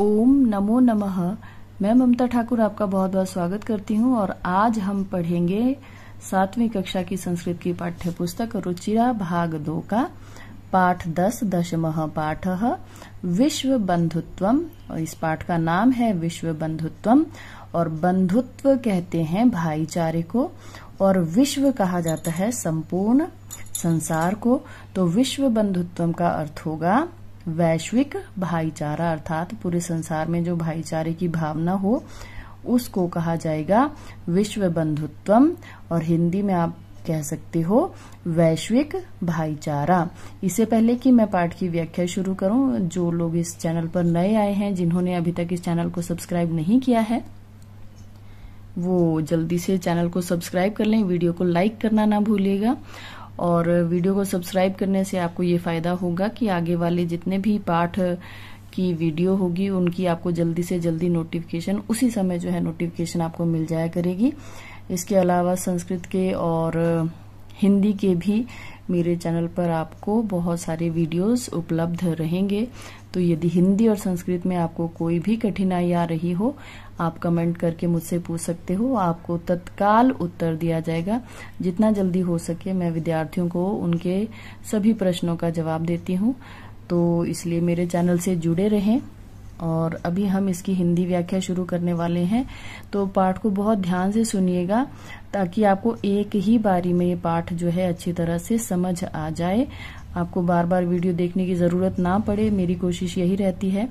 ओम नमो नमः। मैं ममता ठाकुर आपका बहुत बहुत स्वागत करती हूँ और आज हम पढ़ेंगे 7वीं कक्षा की संस्कृत की पाठ्य पुस्तक रुचिरा भाग 2 का पाठ 10 दशमः पाठः विश्व बंधुत्वम। और इस पाठ का नाम है विश्व बंधुत्वम। और बंधुत्व कहते हैं भाईचारे को और विश्व कहा जाता है संपूर्ण संसार को। तो विश्व बंधुत्वम का अर्थ होगा वैश्विक भाईचारा, अर्थात पूरे संसार में जो भाईचारे की भावना हो उसको कहा जाएगा विश्व बंधुत्वम। और हिंदी में आप कह सकते हो वैश्विक भाईचारा। इससे पहले कि मैं पाठ की व्याख्या शुरू करूं, जो लोग इस चैनल पर नए आए हैं, जिन्होंने अभी तक इस चैनल को सब्सक्राइब नहीं किया है, वो जल्दी से चैनल को सब्सक्राइब कर लें। वीडियो को लाइक करना ना भूलिएगा। और वीडियो को सब्सक्राइब करने से आपको ये फायदा होगा कि आगे वाले जितने भी पाठ की वीडियो होगी उनकी आपको जल्दी से जल्दी नोटिफिकेशन, उसी समय जो है नोटिफिकेशन आपको मिल जाया करेगी। इसके अलावा संस्कृत के और हिंदी के भी मेरे चैनल पर आपको बहुत सारे वीडियोस उपलब्ध रहेंगे। तो यदि हिंदी और संस्कृत में आपको कोई भी कठिनाई आ रही हो, आप कमेंट करके मुझसे पूछ सकते हो। आपको तत्काल उत्तर दिया जाएगा। जितना जल्दी हो सके मैं विद्यार्थियों को उनके सभी प्रश्नों का जवाब देती हूँ। तो इसलिए मेरे चैनल से जुड़े रहें। और अभी हम इसकी हिंदी व्याख्या शुरू करने वाले हैं, तो पाठ को बहुत ध्यान से सुनिएगा ताकि आपको एक ही बारी में ये पाठ जो है अच्छी तरह से समझ आ जाए। आपको बार बार वीडियो देखने की जरूरत ना पड़े, मेरी कोशिश यही रहती है।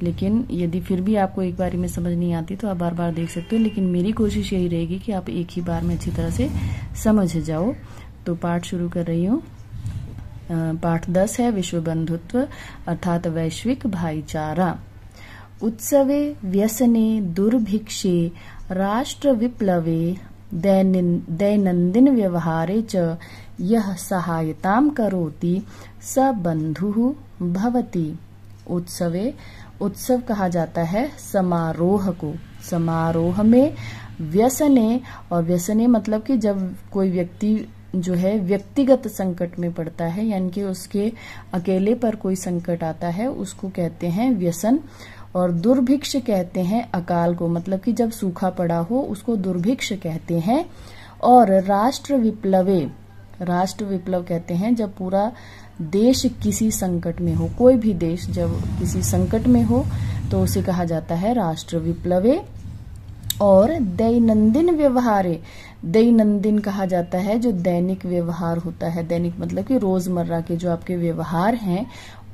लेकिन यदि फिर भी आपको एक बारी में समझ नहीं आती तो आप बार बार देख सकते हो, लेकिन मेरी कोशिश यही रहेगी कि आप एक ही बार में अच्छी तरह से समझ जाओ। तो पाठ शुरू कर रही हूँ। पाठ 10 है विश्व बंधुत्व अर्थात वैश्विक भाईचारा। उत्सवे व्यसने दुर्भिक्षे राष्ट्र विप्लवे दैनंदिन व्यवहारे च यह सहायतां करोति स बंधुः भवति। उत्सवे, उत्सव कहा जाता है समारोह को। समारोह में व्यसने, और व्यसने मतलब कि जब कोई व्यक्ति जो है व्यक्तिगत संकट में पड़ता है, यानी कि उसके अकेले पर कोई संकट आता है, उसको कहते हैं व्यसन। और दुर्भिक्ष कहते हैं अकाल को, मतलब कि जब सूखा पड़ा हो उसको दुर्भिक्ष कहते हैं। और राष्ट्र विप्लवे, राष्ट्र विप्लव कहते हैं जब पूरा देश किसी संकट में हो। कोई भी देश जब किसी संकट में हो तो उसे कहा जाता है राष्ट्र विप्लवे। और दैनंदिन व्यवहारे, दैनंदिन कहा जाता है जो दैनिक व्यवहार होता है। दैनिक मतलब कि रोजमर्रा के जो आपके व्यवहार हैं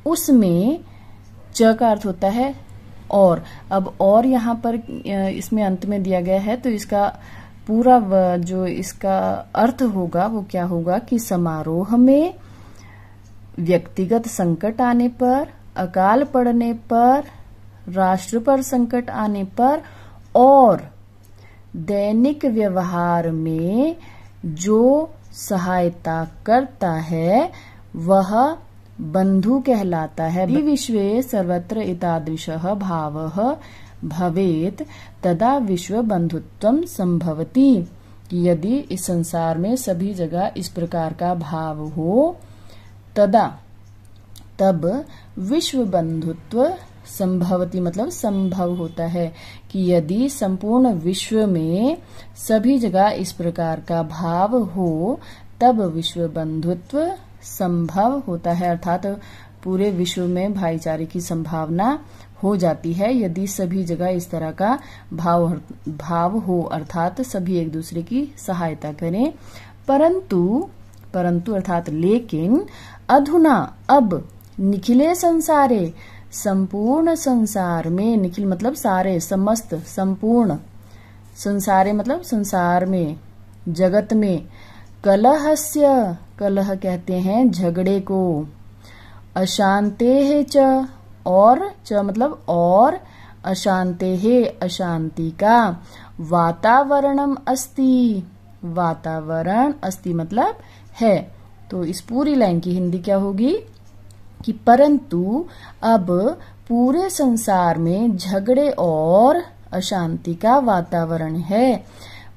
उसमें च का अर्थ होता है और। अब और यहाँ पर इसमें अंत में दिया गया है, तो इसका पूरा जो इसका अर्थ होगा वो क्या होगा कि समारोह में व्यक्तिगत संकट आने पर, अकाल पड़ने पर, राष्ट्र पर संकट आने पर और दैनिक व्यवहार में जो सहायता करता है वह बंधु कहलाता है। विश्वे सर्वत्र एतादृशः भावः भवेत् तदा विश्व बंधुत्वं संभवति। यदि इस संसार में सभी जगह इस प्रकार का भाव हो तदा, तब विश्व बंधुत्व संभवती मतलब संभव होता है। कि यदि संपूर्ण विश्व में सभी जगह इस प्रकार का भाव हो तब विश्व बंधुत्व संभव होता है, अर्थात पूरे विश्व में भाईचारे की संभावना हो जाती है यदि सभी जगह इस तरह का भाव हो, अर्थात सभी एक दूसरे की सहायता करें। परंतु अर्थात लेकिन अधुना अब निखिले संसारे, संपूर्ण संसार में, निखिल मतलब सारे, समस्त, संपूर्ण, संसारे मतलब संसार में, जगत में, कलहस्य, कलह कहते हैं झगड़े को, अशांतेः च, और च मतलब और, अशांतेः अशांति का, वातावरणम अस्ति, वातावरण अस्ति मतलब है। तो इस पूरी लाइन की हिंदी क्या होगी कि परंतु अब पूरे संसार में झगड़े और अशांति का वातावरण है।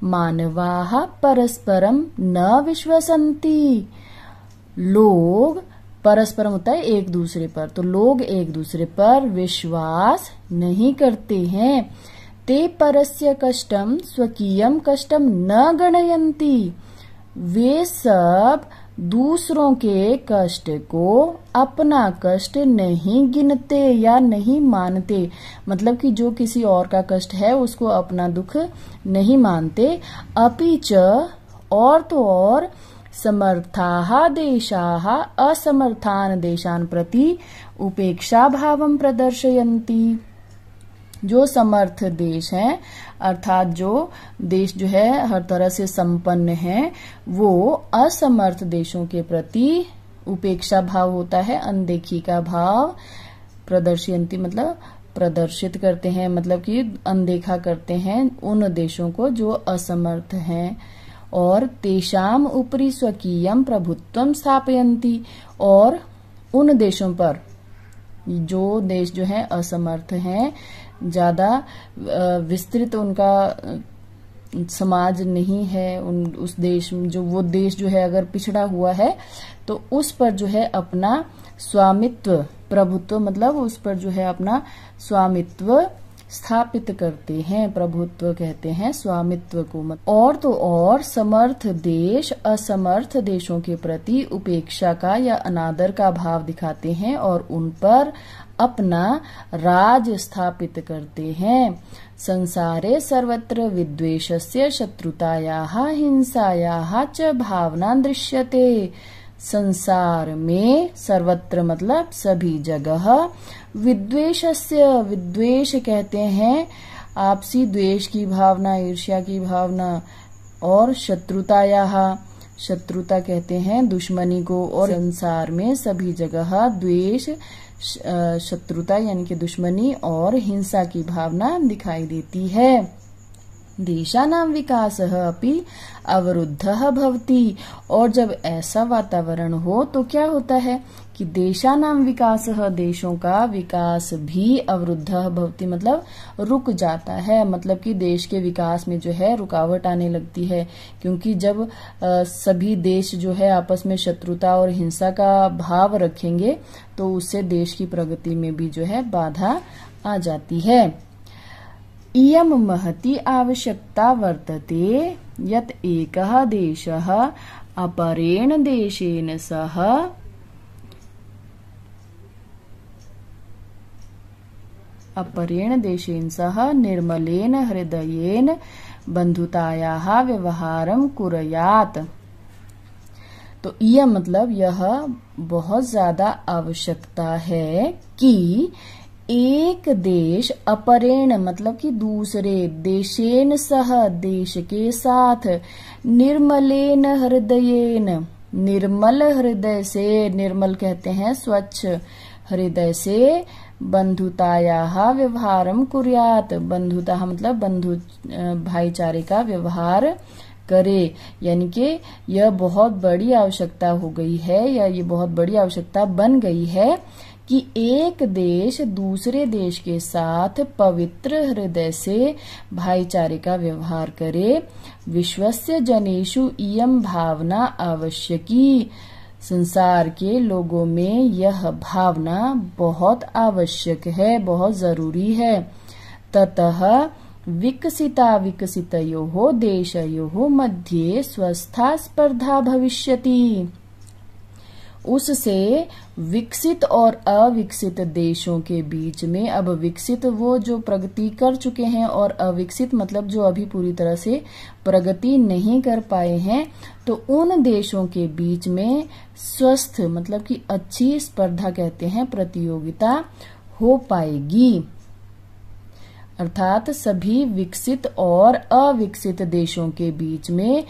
मानवाः परस्परम न विश्वसन्ति, लोग परस्परम होता है एक दूसरे पर, तो लोग एक दूसरे पर विश्वास नहीं करते हैं। ते परस्य कष्टम स्वकीयम कष्टम न गणयन्ति, वे सब दूसरों के कष्ट को अपना कष्ट नहीं गिनते या नहीं मानते। मतलब कि जो किसी और का कष्ट है उसको अपना दुख नहीं मानते। अपि च और तो और समर्थाः देशाः असमर्थान देशान प्रति उपेक्षा भावं प्रदर्शयन्ति। जो समर्थ देश हैं, अर्थात जो देश जो है हर तरह से संपन्न है, वो असमर्थ देशों के प्रति उपेक्षा भाव होता है, अनदेखी का भाव, प्रदर्शयन्ति मतलब प्रदर्शित करते हैं, मतलब कि अनदेखा करते हैं उन देशों को जो असमर्थ हैं। और तेषाम उपरि स्वकीयम प्रभुत्वम स्थापयन्ति, और उन देशों पर, जो देश जो है असमर्थ हैं, ज्यादा विस्तृत उनका समाज नहीं है, उस देश जो वो देश जो है अगर पिछड़ा हुआ है तो उस पर जो है अपना स्वामित्व, प्रभुत्व मतलब उस पर जो है अपना स्वामित्व स्थापित करते हैं। प्रभुत्व कहते हैं स्वामित्व को। और तो और समर्थ देश असमर्थ देशों के प्रति उपेक्षा का या अनादर का भाव दिखाते हैं और उन पर अपना राज स्थापित करते हैं। संसारे सर्वत्र विद्वेषस्य शत्रुतायाः हिंसायाः च भावना दृश्यते। संसार में सर्वत्र मतलब सभी जगह, विद्वेषस्य, विद्वेष कहते हैं आपसी द्वेष की भावना, ईर्ष्या की भावना, और शत्रुतायाः, शत्रुता कहते हैं दुश्मनी को, और संसार में सभी जगह द्वेष, शत्रुता यानी कि दुश्मनी और हिंसा की भावना दिखाई देती है। देशानां विकासः अपि अवरुद्धः भवति, और जब ऐसा वातावरण हो तो क्या होता है कि देशानां विकासः, देशों का विकास भी अवरुद्धः भवति मतलब रुक जाता है। मतलब कि देश के विकास में जो है रुकावट आने लगती है, क्योंकि जब सभी देश जो है आपस में शत्रुता और हिंसा का भाव रखेंगे तो उससे देश की प्रगति में भी जो है बाधा आ जाती है। इयं महती आवश्यकता वर्तते यत् एकः देशः अपरेण देशेन सह निर्मलेन हृदयेन बंधुतायाः व्यवहारं कुर्यात्। तो यह मतलब यह बहुत ज्यादा आवश्यकता है कि एक देश अपरेण मतलब कि दूसरे, देशेन सह देश के साथ, निर्मलेन हृदयेन निर्मल हृदय से, निर्मल कहते हैं स्वच्छ हृदय से, बंधुतायाः व्यवहारं कुर्यात्, बंधुता मतलब बंधु भाईचारे का व्यवहार करे। यानी कि यह बहुत बड़ी आवश्यकता हो गई है, या ये बहुत बड़ी आवश्यकता बन गई है कि एक देश दूसरे देश के साथ पवित्र हृदय से भाईचारे का व्यवहार करे। विश्वस्य जनेषु इयं भावना आवश्यकी, संसार के लोगों में यह भावना बहुत आवश्यक है, बहुत जरूरी है। ततः विकसिता विकसितयोः देशयोः मध्ये स्वस्था स्पर्धा भविष्यति, उससे विकसित और अविकसित देशों के बीच में, अब विकसित वो जो प्रगति कर चुके हैं और अविकसित मतलब जो अभी पूरी तरह से प्रगति नहीं कर पाए हैं, तो उन देशों के बीच में स्वस्थ मतलब कि अच्छी स्पर्धा कहते हैं, प्रतियोगिता हो पाएगी। अर्थात सभी विकसित और अविकसित देशों के बीच में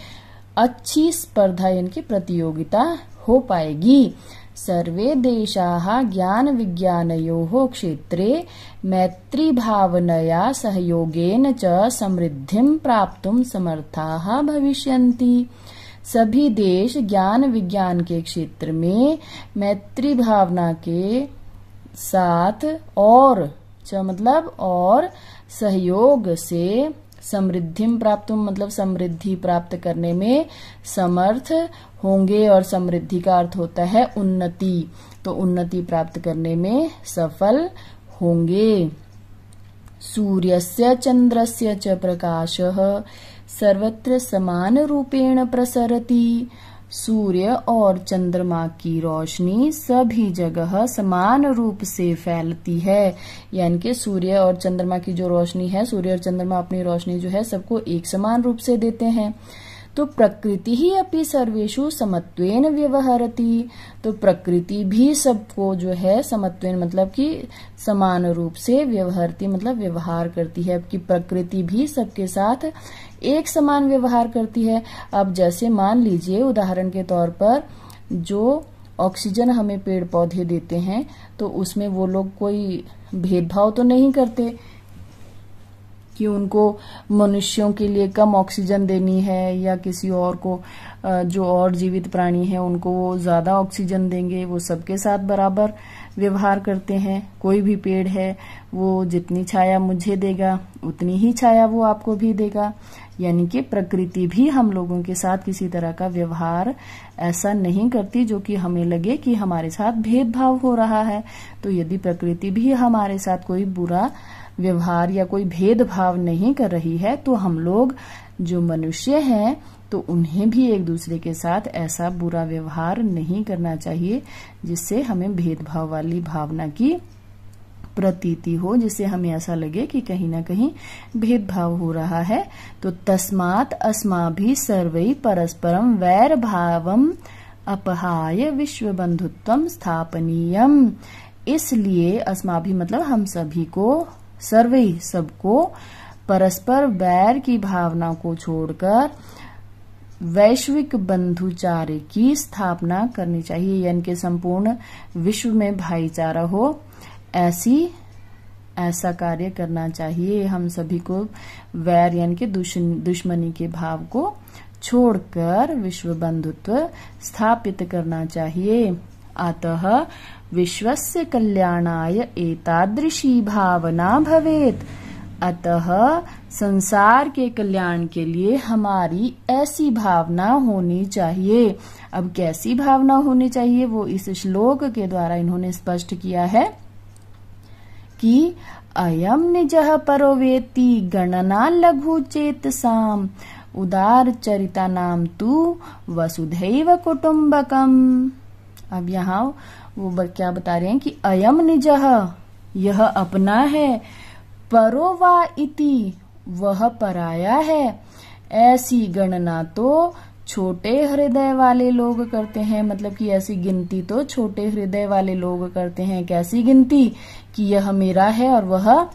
अच्छी स्पर्धा यानी कि प्रतियोगिता हो पाएगी। सर्वे देशाः ज्ञान विज्ञानयोः क्षेत्रे मैत्री भावनया सहयोगेन च समृद्धिं प्राप्तुं समर्थाः भविष्यन्ति। सभी देश ज्ञान विज्ञान के क्षेत्र में मैत्री भावना के साथ और मतलब और सहयोग से समृद्धिम प्राप्तुम मतलब समृद्धि प्राप्त करने में समर्थ होंगे, और समृद्धि का अर्थ होता है उन्नति, तो उन्नति प्राप्त करने में सफल होंगे। सूर्यस्य चंद्रस्य च प्रकाशः सर्वत्र समान रूपेण प्रसरति। सूर्य और चंद्रमा की रोशनी सभी जगह समान रूप से फैलती है, यानी कि सूर्य और चंद्रमा की जो रोशनी है, सूर्य और चंद्रमा अपनी रोशनी जो है सबको एक समान रूप से देते हैं। तो प्रकृति ही अपि सर्वेषु समत्वेन व्यवहरति, तो प्रकृति भी सबको जो है समत्वेन मतलब कि समान रूप से व्यवहरती मतलब व्यवहार करती है, कि प्रकृति भी सबके साथ एक समान व्यवहार करती है। अब जैसे मान लीजिए उदाहरण के तौर पर जो ऑक्सीजन हमें पेड़ पौधे देते हैं, तो उसमें वो लोग कोई भेदभाव तो नहीं करते कि उनको मनुष्यों के लिए कम ऑक्सीजन देनी है या किसी और को जो और जीवित प्राणी है उनको वो ज्यादा ऑक्सीजन देंगे। वो सबके साथ बराबर व्यवहार करते हैं। कोई भी पेड़ है वो जितनी छाया मुझे देगा उतनी ही छाया वो आपको भी देगा, यानी कि प्रकृति भी हम लोगों के साथ किसी तरह का व्यवहार ऐसा नहीं करती जो कि हमें लगे कि हमारे साथ भेदभाव हो रहा है। तो यदि प्रकृति भी हमारे साथ कोई बुरा व्यवहार या कोई भेदभाव नहीं कर रही है, तो हम लोग जो मनुष्य हैं तो उन्हें भी एक दूसरे के साथ ऐसा बुरा व्यवहार नहीं करना चाहिए जिससे हमें भेदभाव वाली भावना की प्रतीति हो, जिससे हमें ऐसा लगे कि कहीं ना कहीं भेदभाव हो रहा है। तो तस्मात् अस्माभिः सर्वैः परस्परं वैर भावम् अपहाय विश्व बंधुत्वं स्थापनीयम्। इसलिए अस्माभिः मतलब हम सभी को, सर्वे सबको, परस्पर वैर की भावना को छोड़कर वैश्विक बंधुचार्य की स्थापना करनी चाहिए, यानी कि संपूर्ण विश्व में भाईचारा हो, ऐसा कार्य करना चाहिए। हम सभी को वैर यानी कि दुश्मनी के भाव को छोड़कर विश्व बंधुत्व स्थापित करना चाहिए। अतः विश्वस्य कल्याणाय एतादृशी भावना भवेत्। अतः संसार के कल्याण के लिए हमारी ऐसी भावना होनी चाहिए। अब कैसी भावना होनी चाहिए वो इस श्लोक के द्वारा इन्होंने स्पष्ट किया है कि अयम निजः परो वेत्ति गणना लघु चेतसाम उदार चरिता नाम तु वसुधैव कुटुम्बकम। अब यहाँ वो क्या बता रहे हैं कि अयम निजः यह अपना है, परो वा इति वह पराया है। ऐसी गणना तो छोटे हृदय वाले लोग करते हैं, मतलब कि ऐसी गिनती तो छोटे हृदय वाले लोग करते हैं। कैसी गिनती कि यह मेरा है और वह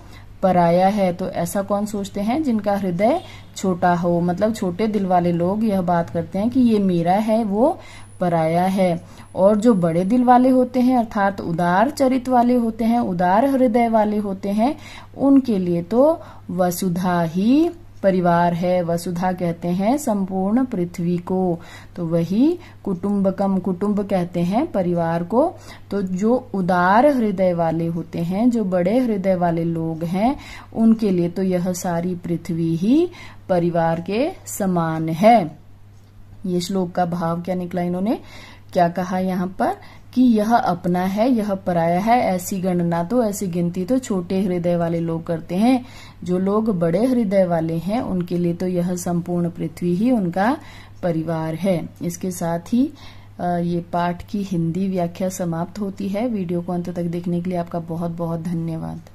पराया है। तो ऐसा कौन सोचते हैं? जिनका हृदय छोटा हो, मतलब छोटे दिल वाले लोग यह बात करते हैं कि ये मेरा है वो पराया है। और जो बड़े दिल वाले होते हैं अर्थात उदार चरित वाले होते हैं, उदार हृदय वाले होते हैं, उनके लिए तो वसुधा ही परिवार है। वसुधा कहते हैं संपूर्ण पृथ्वी को, तो वही कुटुम्बकम, कुटुंब कहते हैं परिवार को। तो जो उदार हृदय वाले होते हैं, जो बड़े हृदय वाले लोग हैं, उनके लिए तो यह सारी पृथ्वी ही परिवार के समान है। ये श्लोक का भाव क्या निकला? इन्होंने क्या कहा यहाँ पर कि यह अपना है, यह पराया है। ऐसी गणना तो, ऐसी गिनती तो छोटे हृदय वाले लोग करते हैं। जो लोग बड़े हृदय वाले हैं उनके लिए तो यह संपूर्ण पृथ्वी ही उनका परिवार है। इसके साथ ही ये पाठ की हिंदी व्याख्या समाप्त होती है। वीडियो को अंत तक देखने के लिए आपका बहुत बहुत धन्यवाद।